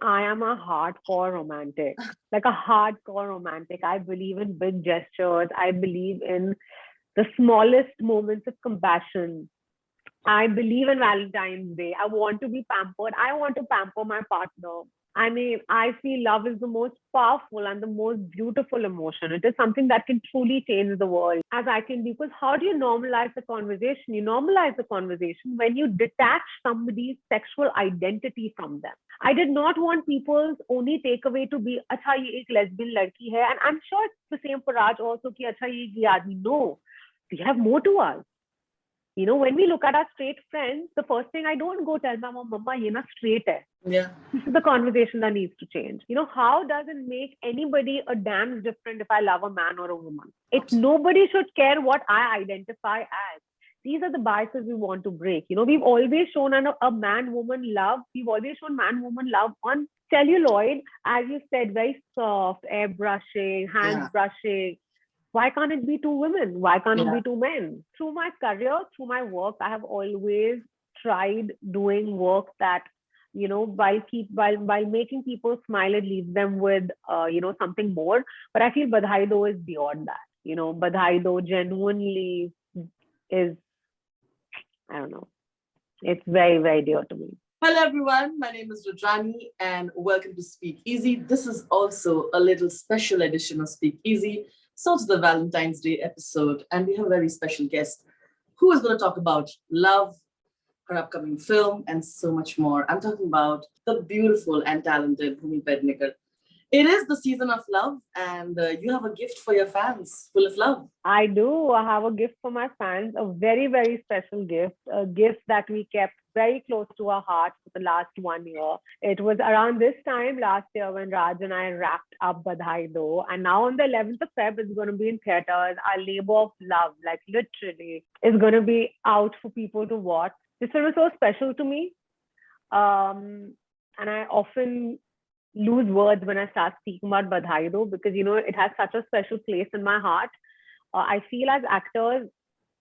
I am a hardcore romantic, like a hardcore romantic. I believe in big gestures. I believe in the smallest moments of compassion. I believe in Valentine's Day. I want to be pampered. I want to pamper my partner. I mean, I feel love is the most powerful and the most beautiful emotion. It is something that can truly change the world, as I can be. Because how do you normalize the conversation? You normalize the conversation when you detach somebody's sexual identity from them. I did not want people's only takeaway to be, "Acha, ye ek lesbian ladki hai." And I'm sure it's the same for Raj also, ki, "Acha, ye ek aadmi." No, we have more to us. When we look at our straight friends, the first thing I don't go tell my mom, "Mama, ye na straight hai." Yeah. This is the conversation that needs to change. How does it make anybody a damn different if I love a man or a woman? Nobody should care what I identify as. These are the biases we want to break. We've always shown a man-woman love. We've always shown man-woman love on celluloid, as you said, very soft, airbrushing, hand brushing. Why can't it be two women? Why can't it be two men? Through my career, through my work, I have always tried doing work that, while making people smile, it leaves them with something more. But I feel Badhaai Do is beyond that. Badhaai Do genuinely is, I don't know. It's very, very dear to me. Hello everyone, my name is Rudrani and welcome to Speak Easy. This is also a little special edition of Speak Easy. So it's the Valentine's Day episode and we have a very special guest who is going to talk about love, her upcoming film and so much more. I'm talking about the beautiful and talented Bhumi Pednekar. It is the season of love and you have a gift for your fans full of love. I do. I have a gift for my fans, a very, very special gift, a gift that we kept very close to our hearts for the last 1 year. It was around this time last year when Raj and I wrapped up Badhaai Do. And now on the 11th of Feb, it's going to be in theaters. Our labor of love, like literally, is going to be out for people to watch. This film is so special to me. And I often lose words when I start speaking about Badhaai Do because, it has such a special place in my heart. I feel as actors,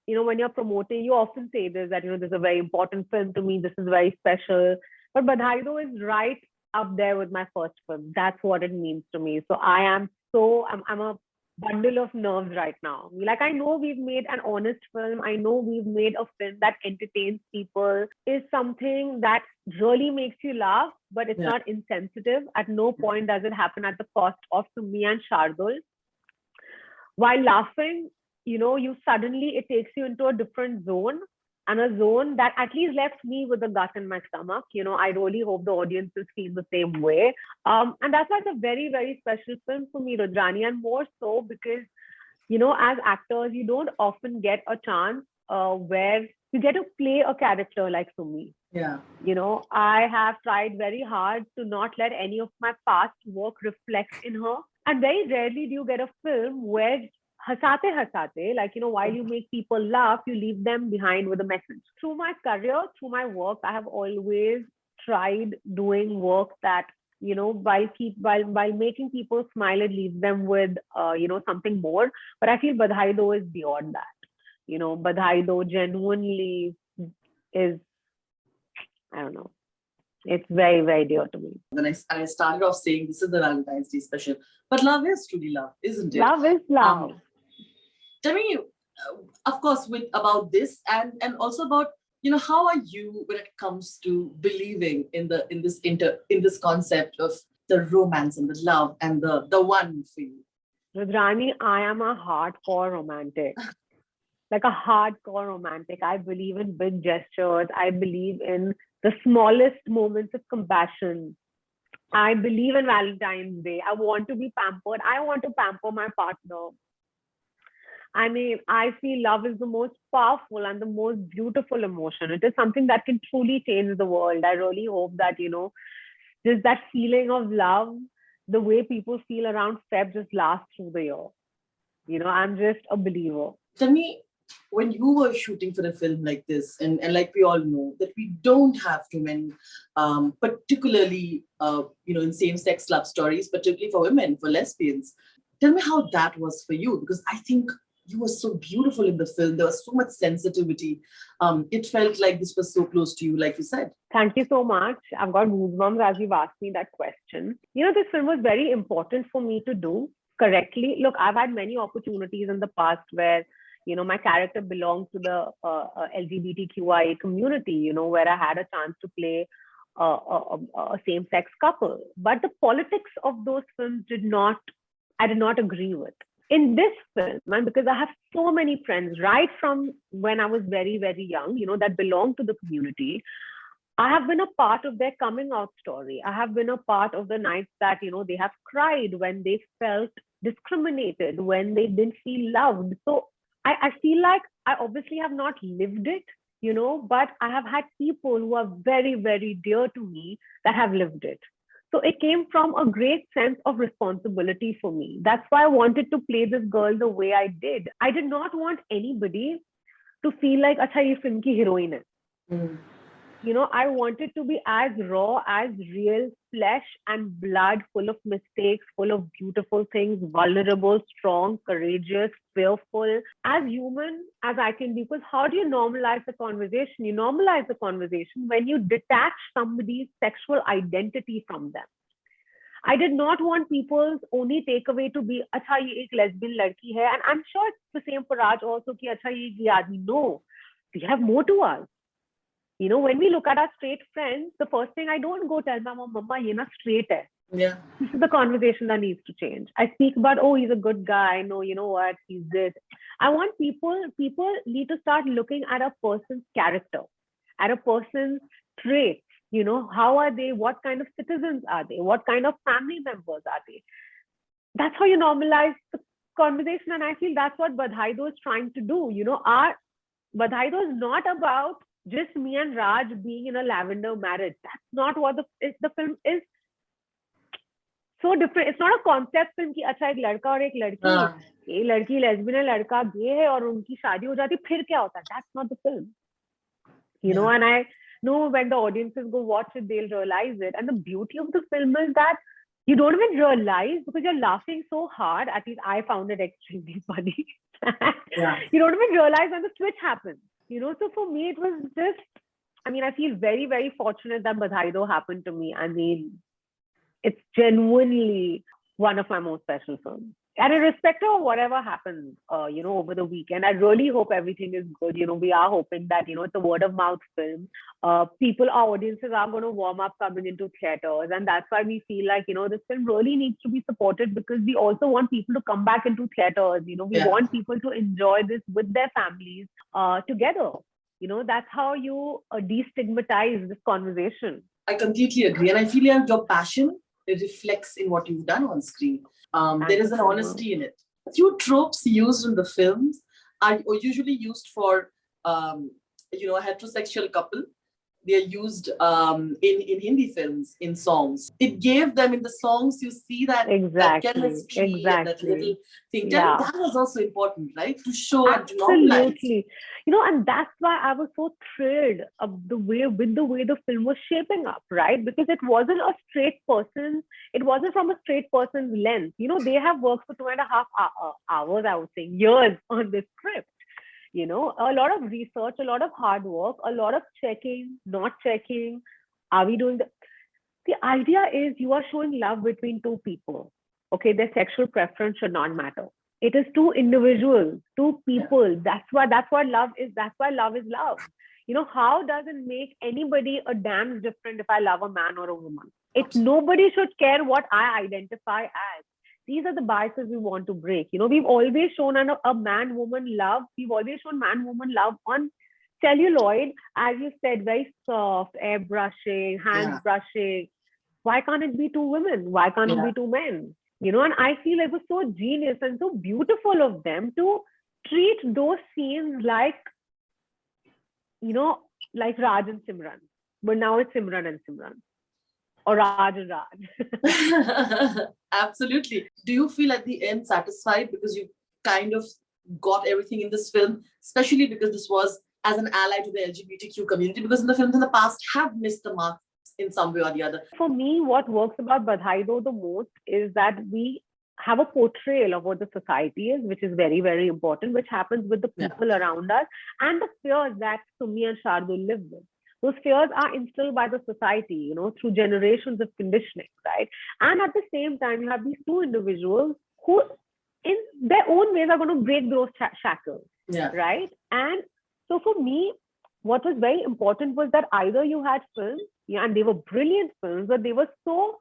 when you're promoting, you often say this, that, this is a very important film to me. This is very special. But Badhaai Do is right up there with my first film. That's what it means to me. So I'm a bundle of nerves right now. Like, I know we've made an honest film. I know we've made a film that entertains people, is something that really makes you laugh, but it's not insensitive. At no point does it happen at the cost of me and Shardul. While laughing, it takes you into a different zone, and a zone that at least left me with a gut in my stomach. I really hope the audiences feel the same way. And that's why it's a very, very special film for me, Rudrani, and more so because, as actors, you don't often get a chance where you get to play a character like Sumi. Yeah. I have tried very hard to not let any of my past work reflect in her. And very rarely do you get a film where hasate, like, while you make people laugh, you leave them behind with a message. Through my career, through my work, I have always tried doing work that, while making people smile, it leaves them with, something more. But I feel Badhaai Do is beyond that. Badhaai Do genuinely is, I don't know. It's very, very dear to me. Then I started off saying this is the Valentine's Day special. But love is truly love, isn't it? Love is love. Tell me, of course, about this and also about, how are you when it comes to believing in this concept of the romance and the love and the one for you? Rudrani, I am a hardcore romantic. Like a hardcore romantic. I believe in big gestures. I believe in the smallest moments of compassion. I believe in Valentine's Day. I want to be pampered. I want to pamper my partner. I mean, I feel love is the most powerful and the most beautiful emotion. It is something that can truly change the world. I really hope that, just that feeling of love, the way people feel around Feb just lasts through the year. I'm just a believer. Tell me, when you were shooting for a film like this, and like we all know that we don't have too many, particularly, in same-sex love stories, particularly for women, for lesbians. Tell me how that was for you, because I think you were so beautiful in the film. There was so much sensitivity. It felt like this was so close to you, like you said. Thank you so much. I've got goosebumps as you've asked me that question. This film was very important for me to do correctly. Look, I've had many opportunities in the past where, my character belonged to the LGBTQIA community, where I had a chance to play a same-sex couple. But the politics of those films I did not agree with. In this film, and because I have so many friends right from when I was very, very young, that belong to the community, I have been a part of their coming out story. I have been a part of the nights that, they have cried when they felt discriminated, when they didn't feel loved. So I feel like I obviously have not lived it, but I have had people who are very, very dear to me that have lived it. So it came from a great sense of responsibility for me. That's why I wanted to play this girl the way I did. I did not want anybody to feel like, acha, ye film ki heroine hai. Mm. I wanted to be as raw, as real, flesh and blood, full of mistakes, full of beautiful things, vulnerable, strong, courageous, fearful, as human as I can be. Because how do you normalize the conversation? You normalize the conversation when you detach somebody's sexual identity from them. I did not want people's only takeaway to be, acha, ye ek lesbian ladki hai. And I'm sure it's the same for Raj also, ki acha, ye aadmi. No, we have more to us. When we look at our straight friends, the first thing I don't go tell my mama, ye na straight hai. Yeah. This is the conversation that needs to change. I speak about, oh, he's a good guy. No, you know what? He's this. I want people need to start looking at a person's character, at a person's traits. How are they? What kind of citizens are they? What kind of family members are they? That's how you normalize the conversation. And I feel that's what Badhaai Do is trying to do. Our Badhaai Do is not about just me and Raj being in a lavender marriage. That's not what the film is. So different. It's not a concept film कि अच्छा एक लड़का और एक लड़की, ये लड़की lesbian है, लड़का gay है और उनकी शादी हो जाती, फिर क्या होता है? That's not the film. And I know when the audiences go watch it, they'll realize it. And the beauty of the film is that you don't even realize, because you're laughing so hard. At least I found it extremely funny. Yeah. You don't even realize when the switch happens. So for me, it was just, I feel very, very fortunate that Badhaai Do happened to me. It's genuinely one of my most special films. And irrespective of whatever happens, over the weekend, I really hope everything is good. We are hoping that, it's a word of mouth film. Our audiences are going to warm up coming into theaters. And that's why we feel like, this film really needs to be supported, because we also want people to come back into theaters. We want people to enjoy this with their families together. That's how you destigmatize this conversation. I completely agree. And I feel like your passion, it reflects in what you've done on screen. There is an honesty in it. A few tropes used in the films are usually used for, a heterosexual couple. They are used in Hindi films, in songs. It gave them in the songs, you see that, that chemistry and that little thing. Yeah. That was also important, right? To show and to normalize. Absolutely. And that's why I was so thrilled of the way the film was shaping up, right? Because it wasn't a straight person. It wasn't from a straight person's lens. They have worked for 2.5 hours, I would say, years on this script. A lot of research, a lot of hard work, a lot of checking, not checking. Are we doing the idea is you are showing love between two people. Okay, their sexual preference should not matter. It is two individuals, two people. That's what love is. That's why love is love. How does it make anybody a damn different if I love a man or a woman? Nobody should care what I identify as. These are the biases we want to break. We've always shown a man-woman love. We've always shown man-woman love on celluloid, as you said, very soft, airbrushing, hand brushing. Why can't it be two women? Why can't it be two men? And I feel it was so genius and so beautiful of them to treat those scenes like, like Raj and Simran. But now it's Simran and Simran. Or Raj and Raj. Absolutely. Do you feel at the end satisfied because you kind of got everything in this film, especially because this was as an ally to the LGBTQ community, because in the films in the past have missed the mark in some way or the other? For me, what works about Badhaai Do the most is that we have a portrayal of what the society is, which is very, very important, which happens with the Yeah. people around us, and the fears that Sumi and Shardul live with. Those fears are instilled by the society, through generations of conditioning, right? And at the same time, you have these two individuals who, in their own ways, are going to break those shackles, Yeah. right? And so for me, what was very important was that either you had films, yeah, and they were brilliant films, but they were so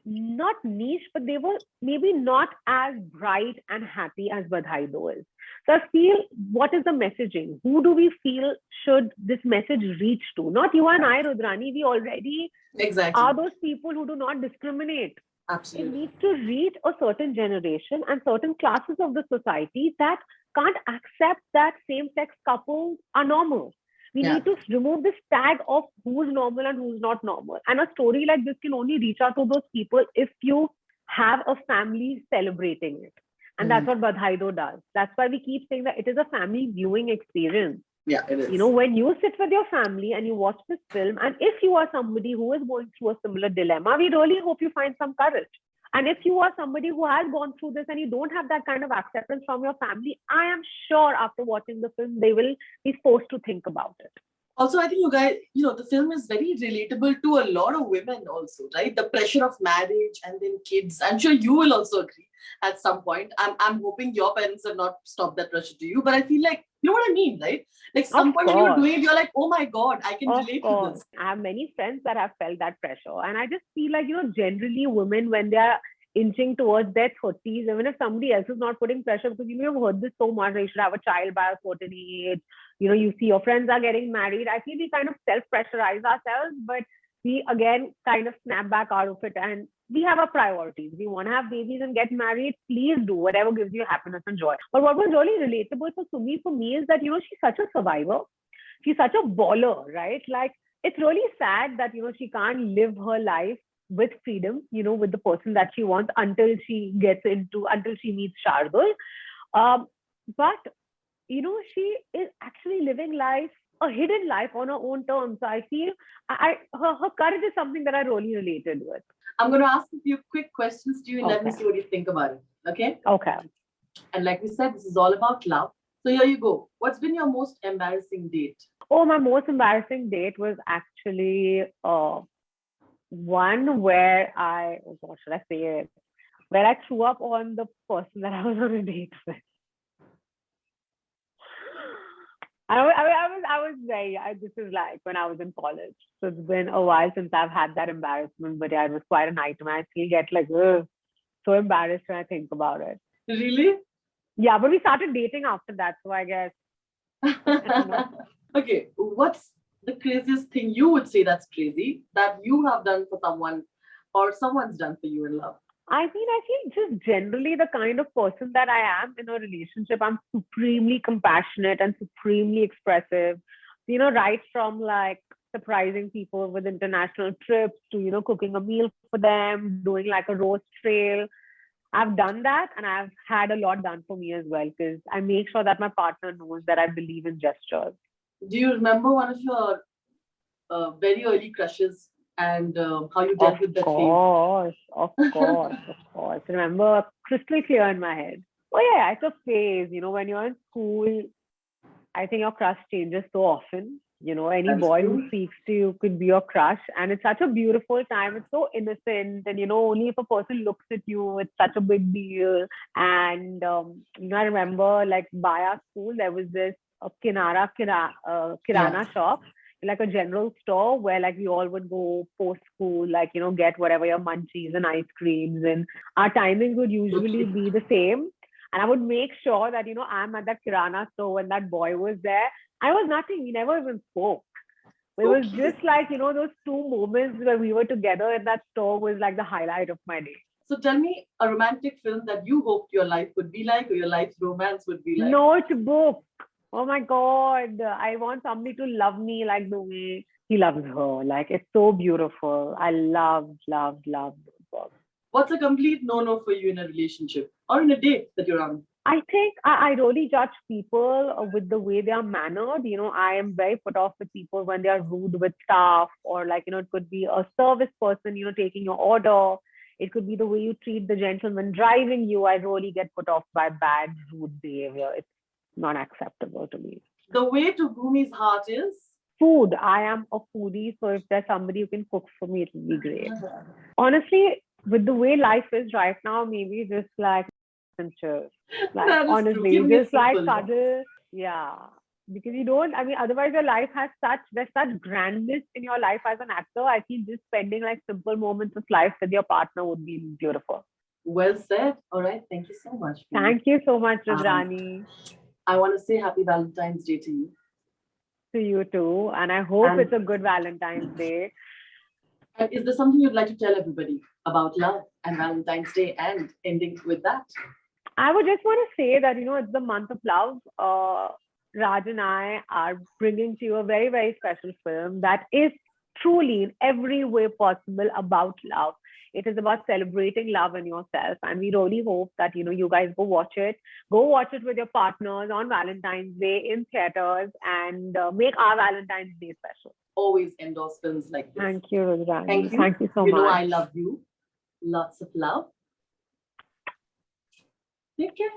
not niche, but they were maybe not as bright and happy as Badhaai Do is. So I feel, what is the messaging? Who do we feel should this message reach to? Not you and I, Rudrani. We already Exactly. are those people who do not discriminate. It Absolutely. needs to reach a certain generation and certain classes of the society that can't accept that same-sex couples are normal. We Yeah. need to remove this tag of who's normal and who's not normal. And a story like this can only reach out to those people if you have a family celebrating it. And that's what Badhaai Do does. That's why we keep saying that it is a family viewing experience. Yeah, it is. When you sit with your family and you watch this film, and if you are somebody who is going through a similar dilemma, we really hope you find some courage. And if you are somebody who has gone through this and you don't have that kind of acceptance from your family, I am sure after watching the film, they will be forced to think about it. Also, I think you guys, the film is very relatable to a lot of women also, right? The pressure of marriage and then kids. I'm sure you will also agree at some point. I'm hoping your parents have not stopped that pressure to you, but I feel like, you know what I mean, right? Like some point when you're doing it, you're like, oh my God, I can relate to this. I have many friends that have felt that pressure. And I just feel like, generally women, when they are inching towards their 30s, even if somebody else is not putting pressure, because you've heard this so much, you should have a child by a certain age, you see your friends are getting married. I feel we kind of self-pressurize ourselves, but we again kind of snap back out of it, and we have our priorities. We want to have babies and get married. Please do whatever gives you happiness and joy. But what was really relatable for Sumi, for me, is that, she's such a survivor. She's such a baller, right? Like, it's really sad that, she can't live her life with freedom, with the person that she wants until she meets Shardul. But, she is actually living life, a hidden life on her own terms. So I feel her courage is something that I really related with. I'm going to ask a few quick questions to you and let me see what you think about it. Okay? Okay. And like we said, this is all about love. So here you go. What's been your most embarrassing date? Oh, my most embarrassing date was actually one where what should I say it? Where I threw up on the person that I was on a date with. This is like when I was in college. So it's been a while since I've had that embarrassment, but yeah, it was quite a nightmare. I still get like, so embarrassed when I think about it. Really? Yeah, but we started dating after that, so I guess. Okay, what's the craziest thing you would say that's crazy that you have done for someone or someone's done for you in love? I feel just generally the kind of person that I am in a relationship, I'm supremely compassionate and supremely expressive. Right from like surprising people with international trips to, cooking a meal for them, doing like a roast trail. I've done that, and I've had a lot done for me as well, because I make sure that my partner knows that I believe in gestures. Do you remember one of your very early crushes and how you dealt with that phase? Of course. Remember, crystal clear in my head. Oh yeah, it's a phase. When you're in school, I think your crush changes so often. Any boy who speaks to you could be your crush, and it's such a beautiful time. It's so innocent, and only if a person looks at you, it's such a big deal. And I remember, like, by our school, there was this kirana shop, like a general store where like we all would go post school, like, get whatever your munchies and ice creams, and our timings would usually be the same. And I would make sure that, I'm at that kirana store when that boy was there. I was nothing. We never even spoke. It was just like, those two moments where we were together in that store was like the highlight of my day. So tell me a romantic film that you hoped your life would be like, or your life's romance would be like. Notebook. Oh my God. I want somebody to love me like the way he loves her. Like, it's so beautiful. I love Notebook. What's a complete no-no for you in a relationship or in a date that you're on? I think I really judge people with the way they are mannered. I am very put off with people when they are rude with staff, or like, it could be a service person, taking your order. It could be the way you treat the gentleman driving you. I really get put off by bad, rude behavior. It's not acceptable to me. The way to Bhumi's heart is Food. I am a foodie, so if there's somebody who can cook for me, it would be great. Honestly, with the way life is right now, maybe just like and chill. Like that is true. honestly, Keeping it just like simple. cuddle. Yeah. Because you don't, I mean, otherwise your life has there's such grandness in your life as an actor. I feel just spending like simple moments of life with your partner would be beautiful. Well said. All right. Thank you so much. Bhumi. Thank you so much, Um, Rudrani. I want to say happy Valentine's Day to you. To you too. And I hope And- it's a good Valentine's Day. And is there something you'd like to tell everybody about love and Valentine's Day and ending with that? I would just want to say that, it's the month of love. Raj and I are bringing to you a very, very special film that is truly in every way possible about love. It is about celebrating love in yourself. And we really hope that, you guys go watch it. Go watch it with your partners on Valentine's Day in theaters and make our Valentine's Day special. Always endorse films like this. Thank you, Rudrani. Thank you. Thank you so You know much. I love you. Lots of love. Take care.